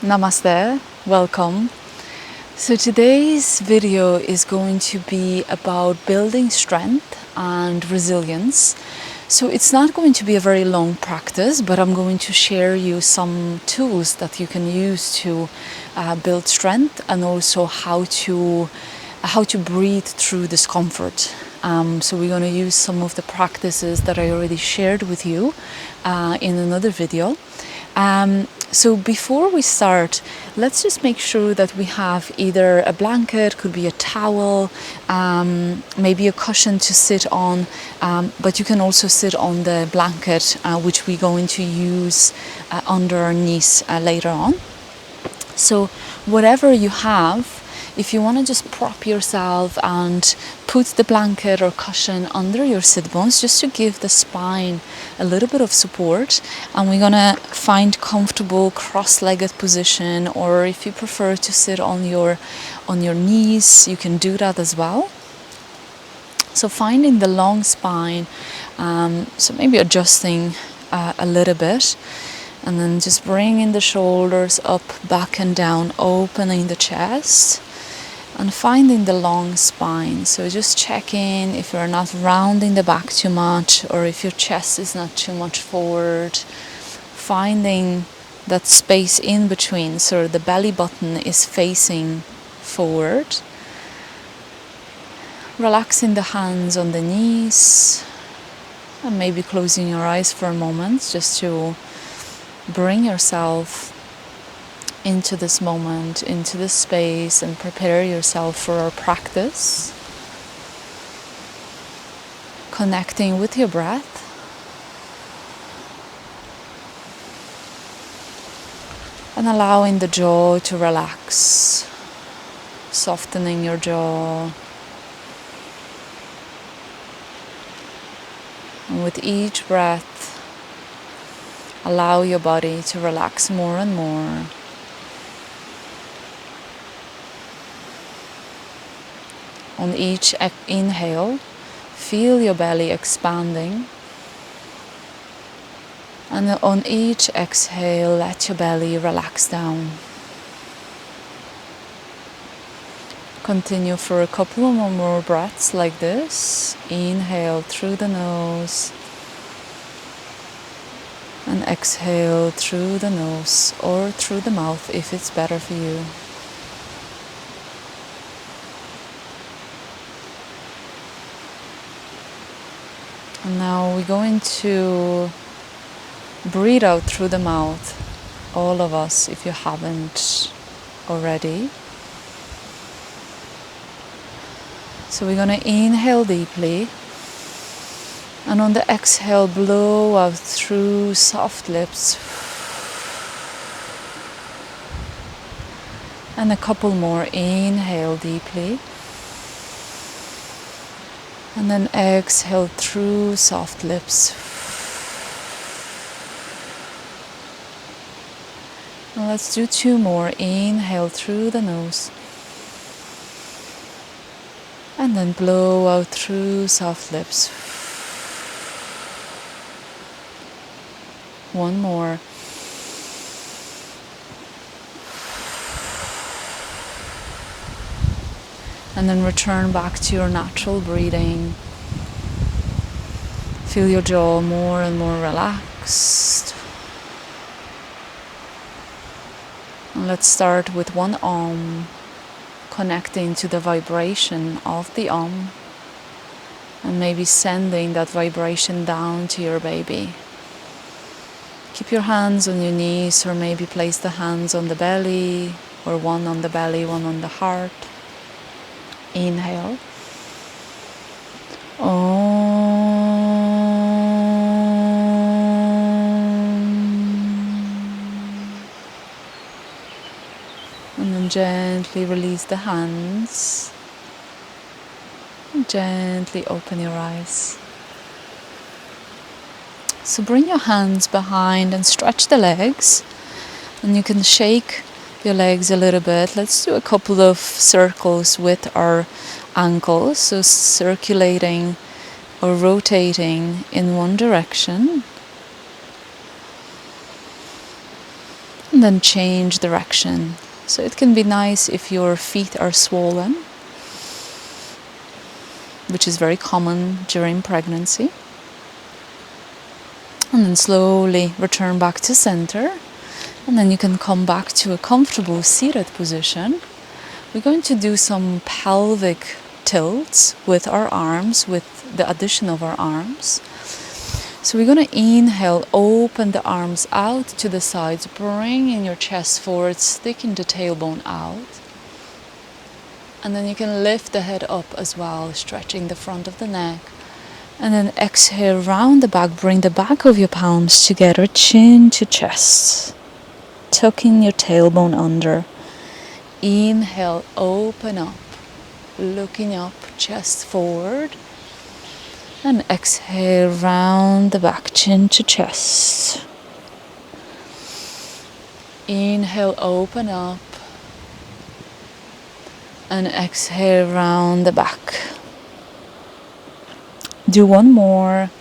Namaste, welcome. So today's video is going to be about building strength and resilience. So it's not going to be a very long practice, but I'm going to share you some tools that you can use to build strength, and also how to breathe through discomfort. So we're going to use some of the practices that I already shared with you in another video. So before we start, let's just make sure that we have either a blanket, could be a towel, maybe a cushion to sit on, but you can also sit on the blanket, which we're going to use under our knees later on. So whatever you have, if you want to just prop yourself and put the blanket or cushion under your sit bones, just to give the spine a little bit of support, and we're going to find comfortable cross-legged position, or if you prefer to sit on your knees, you can do that as well. So finding the long spine, so maybe adjusting a little bit, and then just bringing the shoulders up, back and down, opening the chest, and finding the long spine. So just checking if you're not rounding the back too much, or if your chest is not too much forward. Finding that space in between, so the belly button is facing forward. Relaxing the hands on the knees, and maybe closing your eyes for a moment, just to bring yourself into this moment, into this space, and prepare yourself for our practice. Connecting with your breath. And allowing the jaw to relax. Softening your jaw. And with each breath, allow your body to relax more and more. On each inhale, feel your belly expanding. And on each exhale, let your belly relax down. Continue for a couple of more breaths like this. Inhale through the nose. And exhale through the nose or through the mouth if it's better for you. And now we're going to breathe out through the mouth, all of us, if you haven't already. So we're going to inhale deeply, and on the exhale, blow out through soft lips. And a couple more. Inhale deeply. And then exhale through soft lips. And let's do two more. Inhale through the nose. And then blow out through soft lips. One more. And then return back to your natural breathing. Feel your jaw more and more relaxed. And let's start with one Om, connecting to the vibration of the Om, and maybe sending that vibration down to your baby. Keep your hands on your knees, or maybe place the hands on the belly, or one on the belly, one on the heart. Inhale. Om. And then gently release the hands. And gently open your eyes. So bring your hands behind and stretch the legs. And you can shake your legs a little bit. Let's do a couple of circles with our ankles. So circulating or rotating in one direction. And then change direction. So it can be nice if your feet are swollen, which is very common during pregnancy. And then slowly return back to center. And then you can come back to a comfortable seated position. We're going to do some pelvic tilts with our arms, with the addition of our arms. So we're going to inhale, open the arms out to the sides, bringing your chest forward, sticking the tailbone out. And then you can lift the head up as well, stretching the front of the neck. And then exhale, round the back, bring the back of your palms together, chin to chest. Tucking your tailbone under. Inhale, open up, looking up, chest forward. And exhale, round the back, chin to chest. Inhale, open up. And exhale, round the back. Do one more.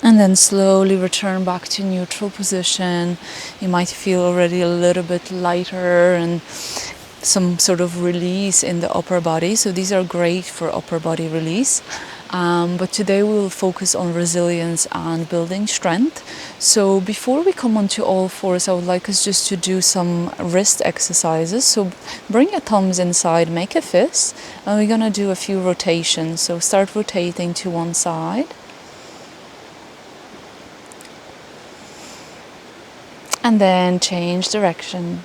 And then slowly return back to neutral position. You might feel already a little bit lighter and some sort of release in the upper body. So these are great for upper body release. But today we will focus on resilience and building strength. So before we come onto all fours, I would like us just to do some wrist exercises. So bring your thumbs inside, make a fist, and we're gonna do a few rotations. So start rotating to one side. And then change direction.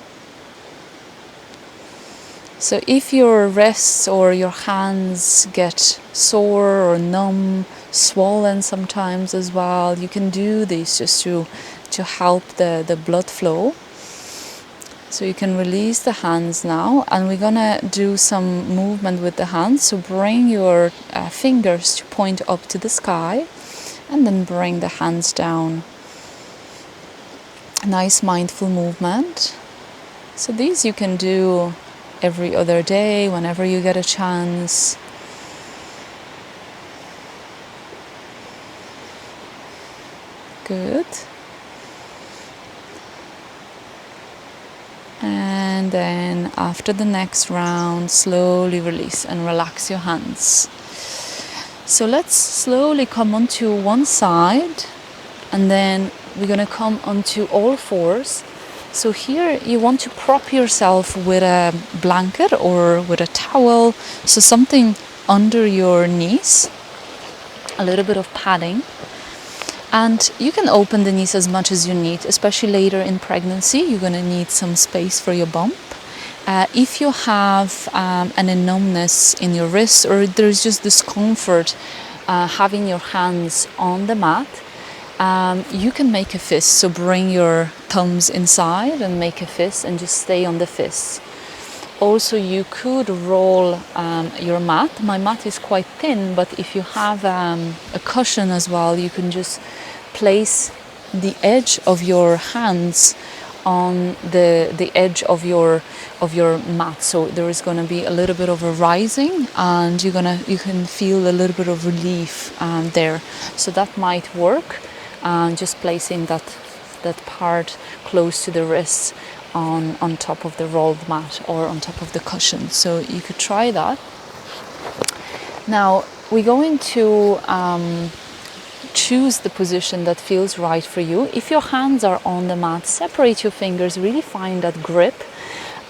So if your wrists or your hands get sore or numb, swollen sometimes as well, you can do this just to help the blood flow. So you can release the hands now, and we're gonna do some movement with the hands. So bring your fingers to point up to the sky, and then bring the hands down. Nice mindful movement. So these you can do every other day, whenever you get a chance. Good. And then after the next round, slowly release and relax your hands. So let's slowly come onto one side, and then we're going to come onto all fours. So here you want to prop yourself with a blanket or with a towel, so something under your knees, a little bit of padding. And you can open the knees as much as you need, especially later in pregnancy. You're going to need some space for your bump. If you have any numbness in your wrists, or there's just discomfort having your hands on the mat, you can make a fist. So bring your thumbs inside and make a fist and just stay on the fist. Also, you could roll your mat. My mat is quite thin, but if you have a cushion as well, you can just place the edge of your hands on the edge of your mat. So there is going to be a little bit of a rising, and you can feel a little bit of relief there. So that might work. Just placing that part close to the wrist on top of the rolled mat or on top of the cushion. So you could try that. Now we're going to choose the position that feels right for you. If your hands are on the mat, separate your fingers, really find that grip,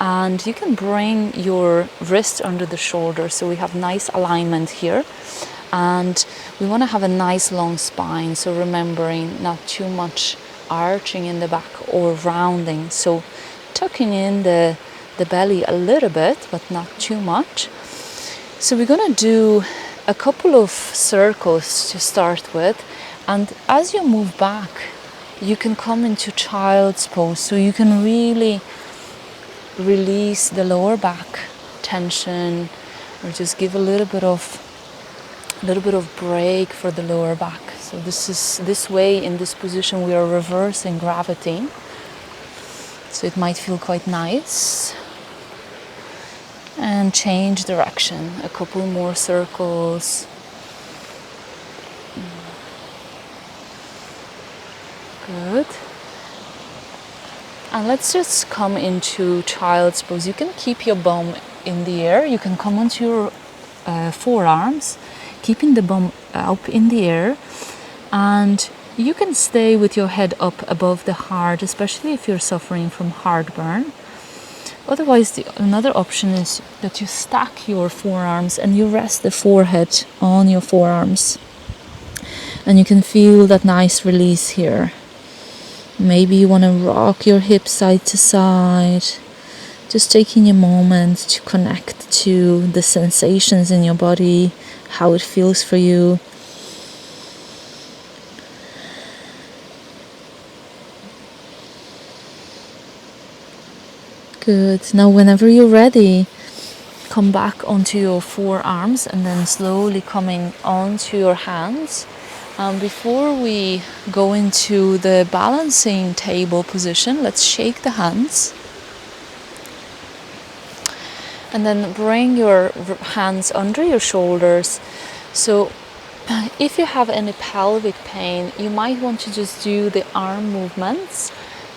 and you can bring your wrist under the shoulder. So we have nice alignment here. And we want to have a nice long spine, so remembering not too much arching in the back or rounding. So tucking in the belly a little bit, but not too much. So we're going to do a couple of circles to start with. And as you move back, you can come into child's pose. So you can really release the lower back tension, or just give a little bit of break for the lower back. So this way, in this position, we are reversing gravity. So it might feel quite nice. And change direction, a couple more circles. Good. And let's just come into child's pose. You can keep your bum in the air. You can come onto your forearms, keeping the bum up in the air. And you can stay with your head up above the heart, especially if you're suffering from heartburn. Otherwise, another option is that you stack your forearms and you rest the forehead on your forearms. And you can feel that nice release here. Maybe you want to rock your hips side to side. Just taking a moment to connect to the sensations in your body, how it feels for you. Good. Now whenever you're ready, come back onto your forearms and then slowly coming onto your hands. Before we go into the balancing table position, let's shake the hands. And then bring your hands under your shoulders. So if you have any pelvic pain, you might want to just do the arm movements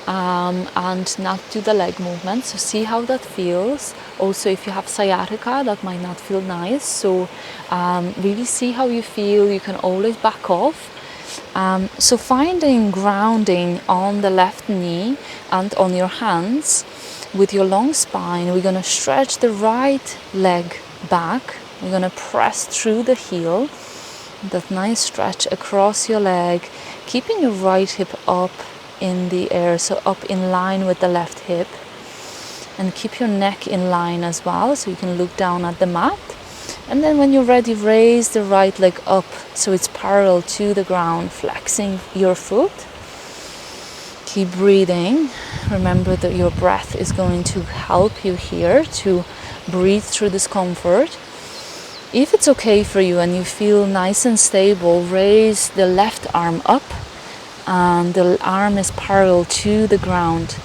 and not do the leg movements. So see how that feels. Also, if you have sciatica, that might not feel nice. So really see how you feel. You can always back off. So finding grounding on the left knee and on your hands. With your long spine, we're going to stretch the right leg back. We're going to press through the heel. That nice stretch across your leg, keeping your right hip up in the air, so up in line with the left hip. And keep your neck in line as well, so you can look down at the mat. And then when you're ready, raise the right leg up so it's parallel to the ground, flexing your foot. Keep breathing. Remember that your breath is going to help you here to breathe through discomfort. If it's okay for you and you feel nice and stable, raise the left arm up and the arm is parallel to the ground.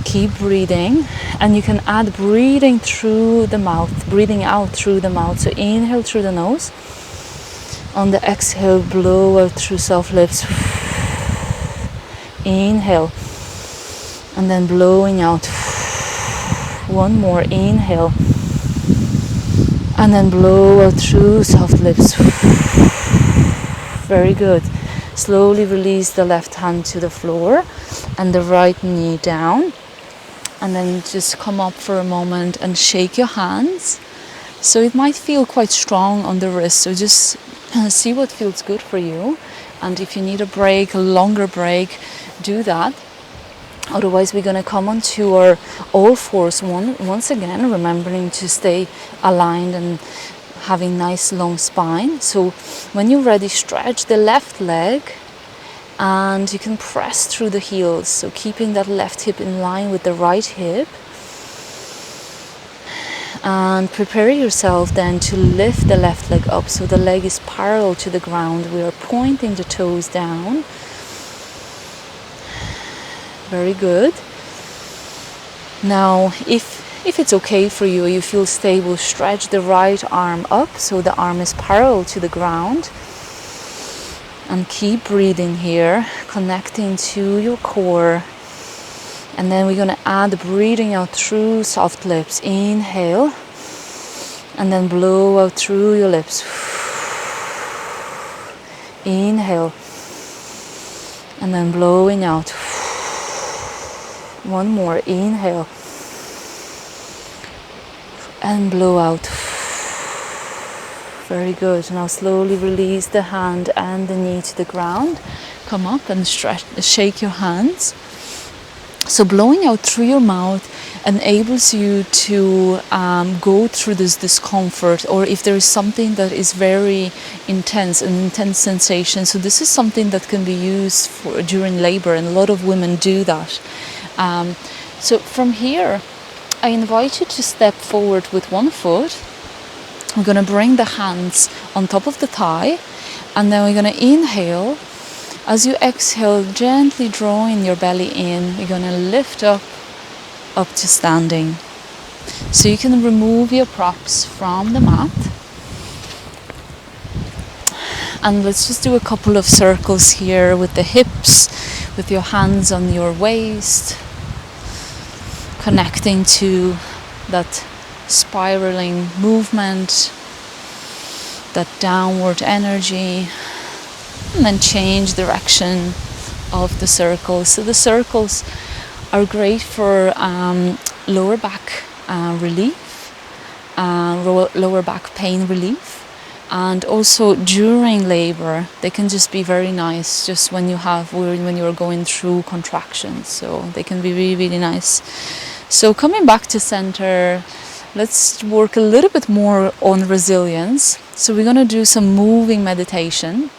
Keep breathing, and you can add breathing through the mouth, breathing out through the mouth. So inhale through the nose. On the exhale, blow out through soft lips. Inhale, and then blowing out. One more, inhale, and then blow out through soft lips. Very good. Slowly release the left hand to the floor and the right knee down. And then just come up for a moment and shake your hands. So it might feel quite strong on the wrist. So just see what feels good for you. And if you need a break, a longer break, do that. Otherwise, we're going to come onto our all fours once again, remembering to stay aligned and having nice long spine. So when you're ready, stretch the left leg and you can press through the heels. So keeping that left hip in line with the right hip. And prepare yourself then to lift the left leg up so the leg is parallel to the ground. We are pointing the toes down. Very good. Now, if it's okay for you, you feel stable, stretch the right arm up so the arm is parallel to the ground. And keep breathing here, connecting to your core. And then we're going to add breathing out through soft lips. Inhale. And then blow out through your lips. Inhale. And then blowing out. One more, inhale. And blow out. Very good. Now slowly release the hand and the knee to the ground. Come up and stretch, shake your hands. So blowing out through your mouth enables you to go through this discomfort, or if there is something that is very intense, an intense sensation. So this is something that can be used during labor, and a lot of women do that. So from here, I invite you to step forward with one foot. We're going to bring the hands on top of the thigh, and then we're going to inhale. As you exhale, gently drawing your belly in, you're going to lift up to standing. So you can remove your props from the mat. And let's just do a couple of circles here with the hips, with your hands on your waist, connecting to that spiraling movement, that downward energy, and then change direction of the circles. So the circles are great for lower back relief, lower back pain relief, and also during labor they can just be very nice, just when you're going through contractions, so they can be really, really nice. So coming back to center, let's work a little bit more on resilience. So we're going to do some moving meditation.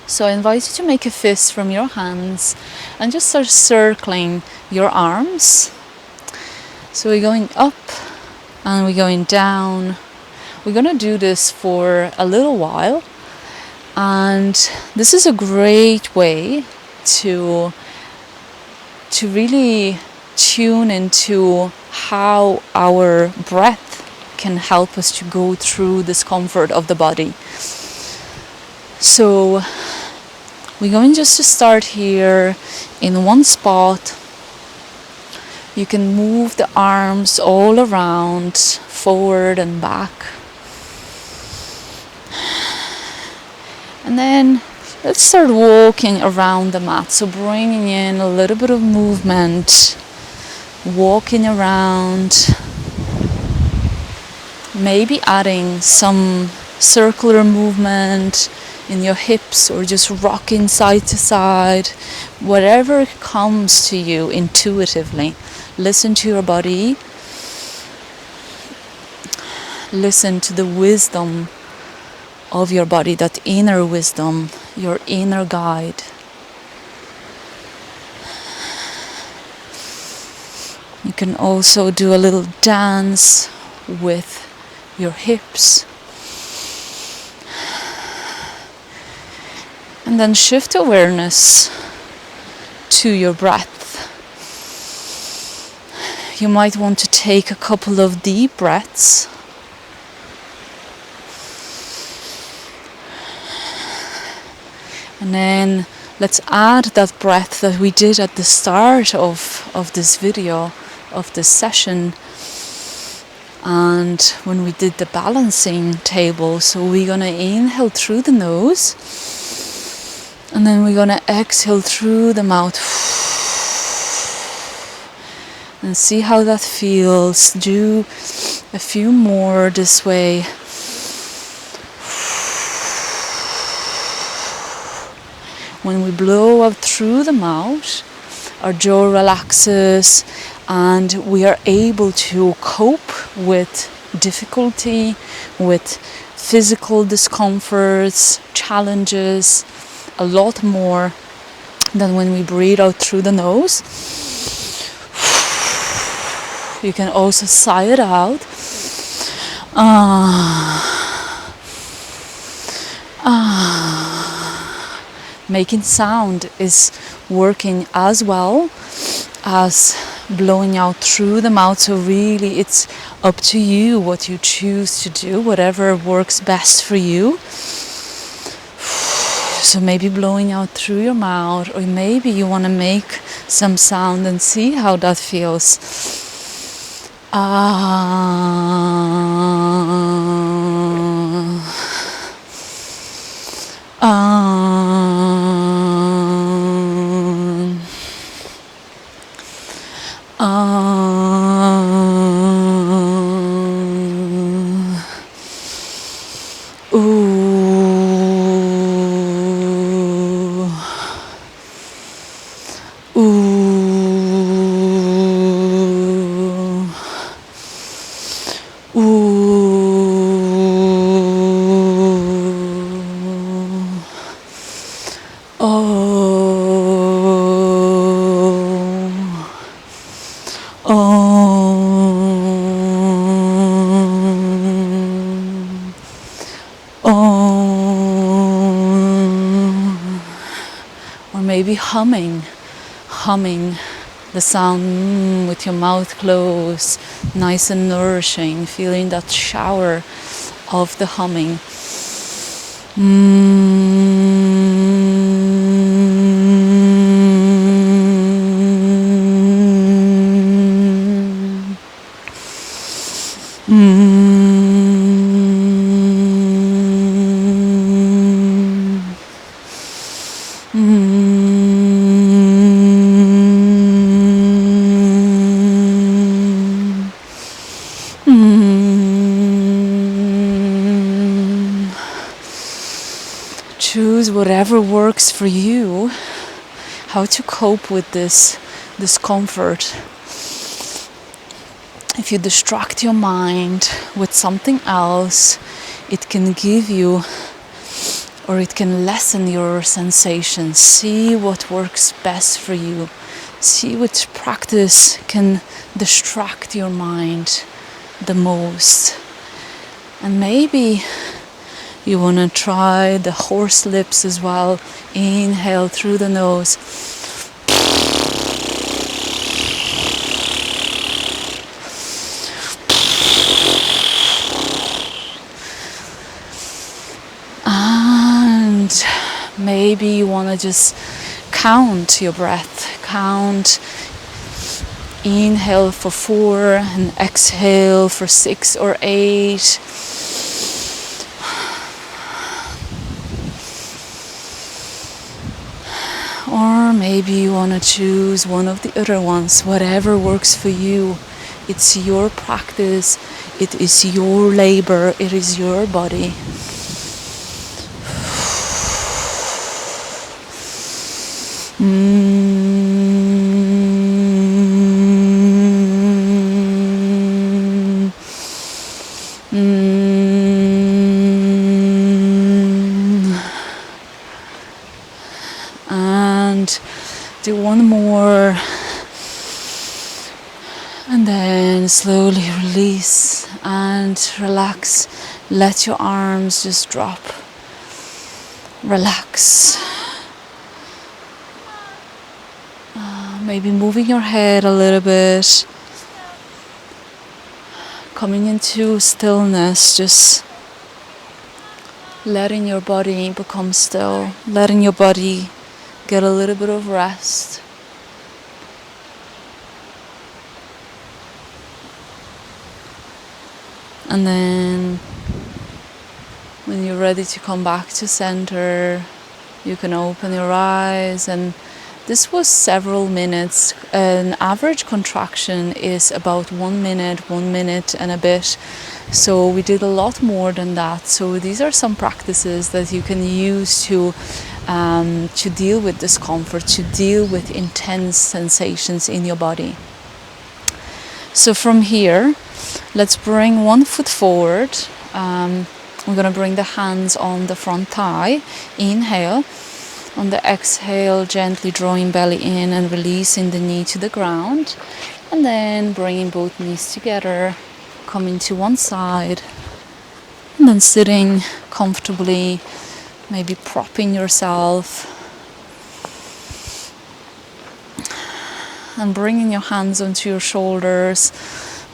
So I invite you to make a fist from your hands and just start circling your arms. So we're going up and we're going down. We're going to do this for a little while, and this is a great way to really tune into how our breath can help us to go through discomfort of the body. So we're going just to start here in one spot. You can move the arms all around, forward and back. And then let's start walking around the mat. So bringing in a little bit of movement, walking around, maybe adding some circular movement in your hips, or just rocking side to side, whatever comes to you intuitively. Listen to your body, listen to the wisdom of your body, that inner wisdom, your inner guide. You can also do a little dance with your hips. And then shift awareness to your breath. You might want to take a couple of deep breaths. And then let's add that breath that we did at the start of this video, of this session, and when we did the balancing table. So we're gonna inhale through the nose, and then we're gonna exhale through the mouth. And see how that feels. Do a few more this way. When we blow out through the mouth, our jaw relaxes and we are able to cope with difficulty, with physical discomforts, challenges, a lot more than when we breathe out through the nose. You can also sigh it out. Making sound is working as well as blowing out through the mouth. So really it's up to you what you choose to do, whatever works best for you. So maybe blowing out through your mouth, or maybe you want to make some sound and see how that feels. Or maybe humming the sound with your mouth closed, nice and nourishing, feeling that shower of the humming. choose whatever works for you, how to cope with this discomfort. If you distract your mind with something else, it can give you, or it can lessen your sensations. See what works best for you. See which practice can distract your mind the most. And maybe you want to try the horse lips as well. Inhale through the nose. And maybe you want to just count your breath. Count. Inhale for 4 and exhale for 6 or 8. Or maybe you want to choose one of the other ones, whatever works for you. It's your practice, it is your labor, it is your body. And do one more, and then slowly release and relax. Let your arms just drop. Relax. Maybe moving your head a little bit, coming into stillness, just letting your body become still, letting your body get a little bit of rest. And then when you're ready to come back to center, you can open your eyes. And this was several minutes. An average contraction is about 1 minute and a bit. So we did a lot more than that. So these are some practices that you can use to deal with discomfort, to deal with intense sensations in your body. So from here, let's bring one foot forward. We're going to bring the hands on the front thigh. Inhale. On the exhale, gently drawing belly in and releasing the knee to the ground. And then bringing both knees together, coming to one side. And then sitting comfortably, maybe propping yourself. And bringing your hands onto your shoulders.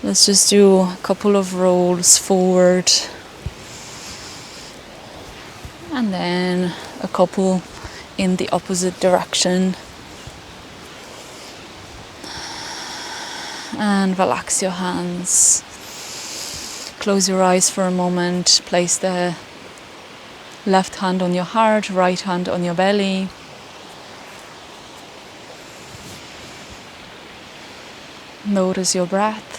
Let's just do a couple of rolls forward. And then a couple in the opposite direction. And relax your hands. Close your eyes for a moment. Place the left hand on your heart, right hand on your belly. Notice your breath.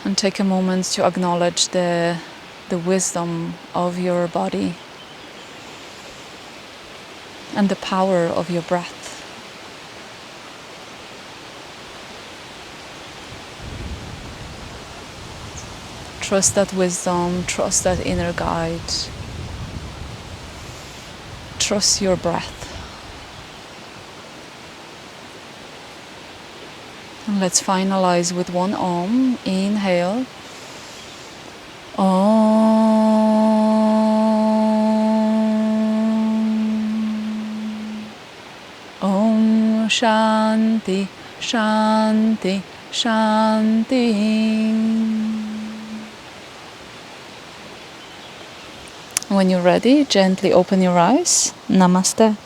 And take a moment to acknowledge the wisdom of your body and the power of your breath. Trust that wisdom, trust that inner guide. Trust your breath. And let's finalize with one Om. Inhale. Om. Om Shanti, Shanti, Shanti. When you're ready, gently open your eyes. Namaste.